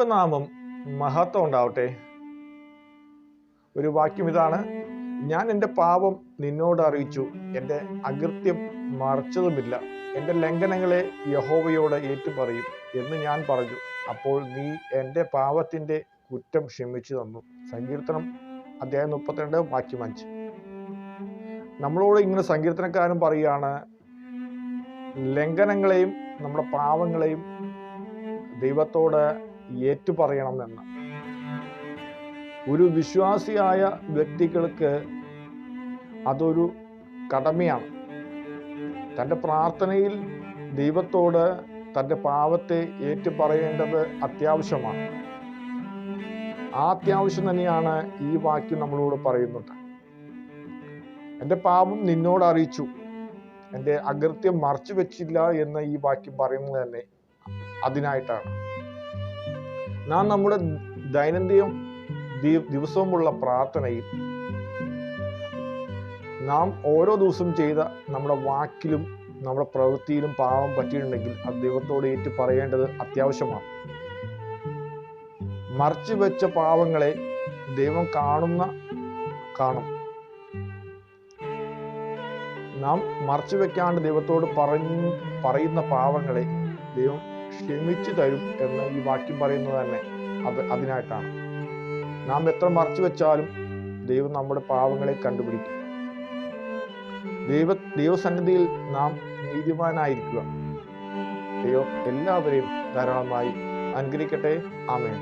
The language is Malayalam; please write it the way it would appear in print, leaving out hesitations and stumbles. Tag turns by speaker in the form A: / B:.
A: ദൈവനാമം മഹത്വം ഉണ്ടാവട്ടെ. ഒരു വാക്യം ഇതാണ്: ഞാൻ എൻ്റെ പാപം നിന്നോട് അറിയിച്ചു, എൻ്റെ അകൃത്യം മറച്ചതുമില്ല. എൻ്റെ ലംഘനങ്ങളെ യഹോവയോട് ഏറ്റുപറയും എന്ന് ഞാൻ പറഞ്ഞു. അപ്പോൾ നീ എൻ്റെ പാപത്തിൻ്റെ കുറ്റം ക്ഷമിച്ചു തന്നു. സങ്കീർത്തനം അധ്യായം 32 വാക്യം 5. നമ്മളോട് ഇങ്ങനെ സങ്കീർത്തനക്കാരൻ പറയുകയാണ്, ലംഘനങ്ങളെയും നമ്മുടെ പാവങ്ങളെയും ദൈവത്തോട് ഏറ്റുപറയണം എന്ന്. ഒരു വിശ്വാസിയായ വ്യക്തികൾക്ക് അതൊരു കടമയാണ്. തൻ്റെ പ്രാർത്ഥനയിൽ ദൈവത്തോട് തൻ്റെ പാവത്തെ ഏറ്റുപറയേണ്ടത് അത്യാവശ്യമാണ്. ആ അത്യാവശ്യം തന്നെയാണ് ഈ വാക്യം നമ്മളോട് പറയുന്നത്. എൻ്റെ പാപം നിന്നോട് അറിയിച്ചു, എൻ്റെ അകൃത്യം മറച്ചു വെച്ചില്ല എന്ന് ഈ വാക്യം പറയുന്നത് തന്നെ അതിനായിട്ടാണ്. നാം നമ്മുടെ ദൈനംദിന ദിവസവുമുള്ള പ്രാർത്ഥനയിൽ നാം ഓരോ ദിവസവും ചെയ്ത നമ്മുടെ വാക്കിലും നമ്മുടെ പ്രവൃത്തിയിലും പാപം പറ്റിയിട്ടുണ്ടെങ്കിൽ അത് ദൈവത്തോട് ഏറ്റു പറയേണ്ടത് അത്യാവശ്യമാണ്. മറച്ചു വെച്ച പാവങ്ങളെ ദൈവം കാണും. നാം മറച്ചു വെക്കാണ്ട് ദൈവത്തോട് പറയുന്ന പാവങ്ങളെ ദൈവം ക്ഷമിച്ചു തരും എന്ന് ഈ വാക്യം പറയുന്നത് തന്നെ അതിനായിട്ടാണ്. നാം എത്ര മറച്ചു വെച്ചാലും ദൈവം നമ്മുടെ പാവങ്ങളെ കണ്ടുപിടിക്കും. ദൈവസന്നിധിയിൽ നാം നീതിമാനായിരിക്കുക. ദൈവം എല്ലാവരെയും ധാരാളമായി അനുഗ്രഹിക്കട്ടെ. ആമേൻ.